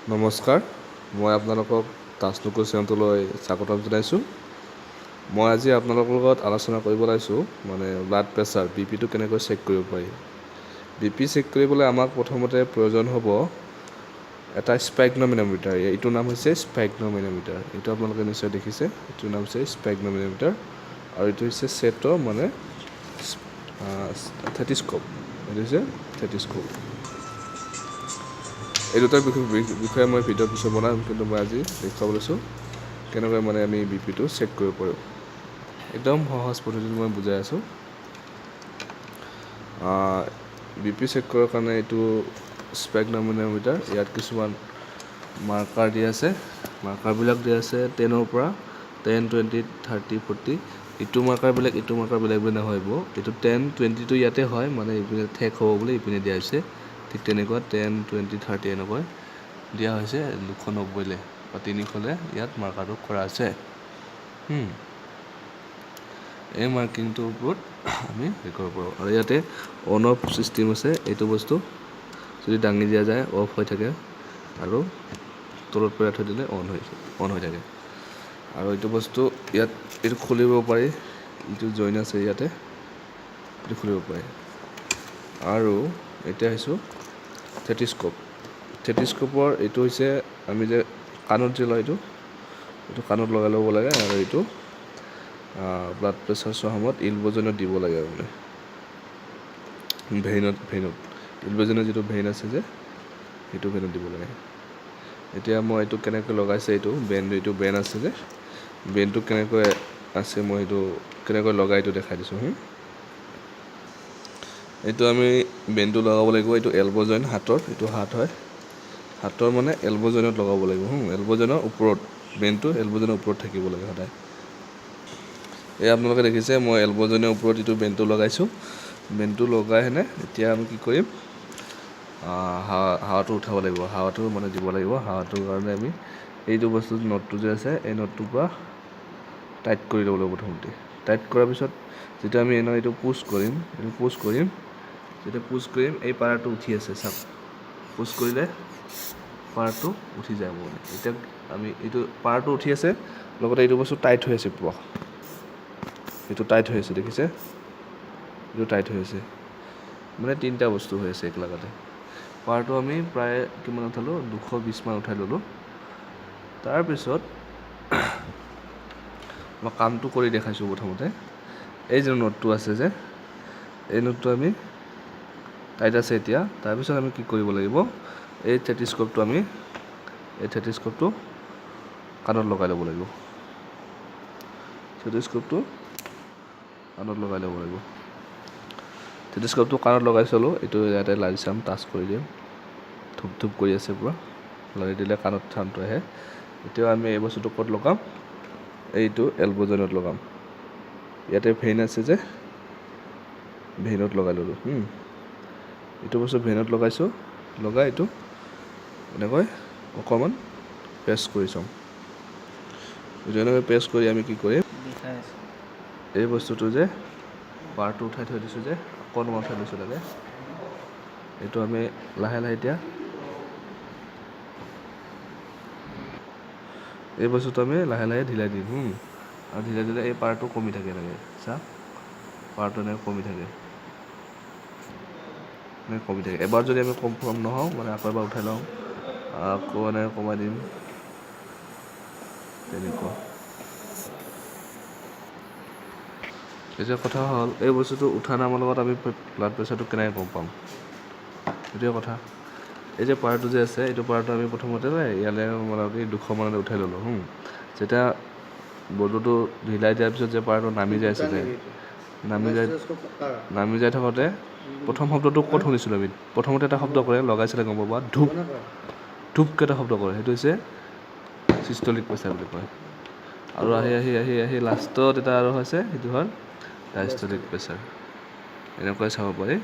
নমস্কাৰ, মই আপোনালোকক তাজনুকুৰ চেনেলটোলৈ স্বাগতম জনাইছোঁ। মই আজি আপোনালোকৰ লগত আলোচনা কৰিব ওলাইছোঁ ব্লাড প্ৰেছাৰ বিপিটো কেনেকৈ চেক কৰিব পাৰি। বিপি চেক কৰিবলৈ আমাক প্ৰথমতে প্ৰয়োজন হ'ব এটা স্পাইগনোমিটাৰ। এইটোৰ নাম হৈছে স্পাইগনোমিটাৰ। এইটো আপোনালোকে নিশ্চয় দেখিছে। এইটোৰ নাম হৈছে স্পাইগনোমিটাৰ আৰু এইটো হৈছে থেটিস্কোপ। এইটো হৈছে থেটিস্কোপ। এই দুটাৰ বিষয়ে মই ভিডিঅ' পিছত বনাম, কিন্তু মই আজি দেখুৱাব লৈছোঁ কেনেকৈ আমি বিপিটো চেক কৰিব পাৰোঁ। একদম সহজ পদ্ধতিত মই বুজাই আছোঁ। বিপি চেক কৰাৰ কাৰণে এইটো স্পাইগনোমিটাৰ। ইয়াত কিছুমান মাৰ্কাৰ দিয়া আছে। মাৰ্কাৰবিলাক দিয়া আছে 10ৰ পৰা 10, 20, 30, 40। ইটো মাৰ্কাৰ বেলেগ বেলেগ নহ'ব। এইটো 10, 20টো ইয়াতে হয়, ইপিনে ঠেক হ'ব বুলি ইপিনে দিয়া হৈছে। ঠিক তেনেকুৱা 10, 20, 30 এনেকৈ দিয়া হৈছে 290লৈ বা 300লৈ ইয়াত মাৰ্কাৰটো কৰা আছে। এই মাৰ্কিংটোৰ ওপৰত আমি হেৰি কৰিব পাৰোঁ। আৰু ইয়াতে অন অফ ছিষ্টেম আছে। এইটো বস্তু যদি দাঙি দিয়া যায় অফ হৈ থাকে আৰু তলত পেলাই থৈ দিলে অন হৈ থাকে। আৰু এইটো বস্তু ইয়াত এইটো খুলিব পাৰি। এইটো জইন আছে ইয়াতে, এইটো খুলিব পাৰি। আৰু এতিয়া আহিছোঁ থেটিস্কোপৰ। এইটো হৈছে আমি যে কাণত যে লয়, এইটো কাণত লগাই ল'ব লাগে। আৰু এইটো ব্লাড প্ৰেছাৰ চোৱাৰ সময়ত ইলবজনত দিব লাগে। ভেইনত ইলবজনৰ যিটো ভেইন আছে যে সেইটো ভেইনত দিব লাগে। এতিয়া মই এইটো কেনেকৈ লগাইছে, এইটো বেণ্ড আছে যে বেণ্ডটো কেনেকৈ আছে, মই সেইটো কেনেকৈ লগাই এইটো দেখাই দিছোঁ। এইটো আমি বেণ্ডটো লগাব লাগিব। এইটো এলব জইন হাতৰ, এইটো হাত হয়। হাতৰ এলব জইনত লগাব লাগিব। এলব জইনৰ ওপৰত বেণ্ডটো এলব জইনৰ ওপৰত থাকিব লাগে সদায়। এই আপোনালোকে দেখিছে মই এলব জইনৰ ওপৰত এইটো বেণ্ডটো লগাইছোঁ। বেণ্ডটো লগাই এতিয়া আমি কি কৰিম, হাৱাটো উঠাব লাগিব। হাৱাটো দিব লাগিব। হাৱাটোৰ কাৰণে আমি এইটো বস্তু নটটো যে আছে, এই নটটোৰ পৰা টাইট কৰি ল'ব লাগিব প্ৰথমতে। টাইট কৰাৰ পিছত যেতিয়া আমি এইটো পুছ কৰিম, যেতিয়া পুছ কৰিম এই পাৰটো উঠি আছে, চাওক পুছ কৰিলে পাৰটো উঠি যাব। এতিয়া আমি এইটো পাৰটো উঠি আছে, লগতে এইটো বস্তু টাইট হৈ আছে পুৰা। এইটো টাইট হৈ আছে, দেখিছে? এইটো টাইট হৈ আছে, তিনিটা বস্তু হৈ আছে একেলগতে। পাৰটো আমি প্ৰায় কিমান উঠালোঁ, 220 মান উঠাই ল'লোঁ। তাৰপিছত মই কামটো কৰি দেখাইছোঁ। প্ৰথমতে এই যে নটটো আছে যে, এই নটটো আমি টাইট আছে এতিয়া। তাৰপিছত আমি কি কৰিব লাগিব, এই থেটিস্কোপটো কাণত লগাই ল'ব লাগিব। থেটিস্কোপটো কাণত লগাই চালোঁ। এইটো ইয়াতে লাৰি চাম, টাচ কৰি দিম। ধূপ কৰি আছে পূৰা। লাৰি দিলে কাণত চাউণ্ডটো আহে। এতিয়া আমি এই বস্তুটো ক'ত লগাম, এইটো এলব জইনত লগাম। ইয়াতে ভেইন আছে যে, ভেইনত লগাই ল'লোঁ। এইটো বস্তু ভেইনত লগাইছোঁ। লগাই এইটো এনেকৈ অকণমান প্ৰেছ কৰি চাওঁ। এনেকৈ প্ৰেছ কৰি আমি কি কৰিম, এই বস্তুটো যে পাৰটো উঠাই থৈ দিছোঁ যে, অকণমান উঠাই দিছোঁ লাগে, এইটো আমি লাহে এতিয়া এই বস্তুটো আমি লাহে ঢিলাই দিম। আৰু ঢিলাই দিলে এই পাৰটো কমি থাকে লাগে, চাওক পাৰটো এনেকৈ কমি থাকে। এবাৰ যদি আমি কনফাৰ্ম নহওঁ, আকৌ এবাৰ উঠাই লওঁ, আকৌ এনেকৈ কমাই দিম, তেনেকুৱা। এতিয়া কথা হ'ল, এই বস্তুটো উঠা নামৰ লগত আমি ব্লাড প্ৰেছাৰটো কেনেকৈ গম পাম, সেইটোৱে কথা। এই যে পাৰটো যে আছে, এইটো পাৰটো আমি প্ৰথমতে ইয়ালৈ 200 মানলৈ উঠাই ল'লোঁ। যেতিয়া বস্তুটো ঢিলাই দিয়াৰ পিছত যে পাৰটো নামি যাই আছে, নামি যাই থাকোঁতে প্ৰথম শব্দটো ক'ত শুনিছিলোঁ আমি, প্ৰথমতে এটা শব্দ কৰে, লগাইছিলে গম পাবা, ধূপকৈ এটা শব্দ কৰে, সেইটো হৈছে চিষ্টলিক প্ৰেছাৰ বুলি কয়। আৰু আহি লাষ্টত এটা আৰু হৈছে, সেইটো হ'ল ডায়েষ্টলিক প্ৰেছাৰ। এনেকুৱাই চাব পাৰি।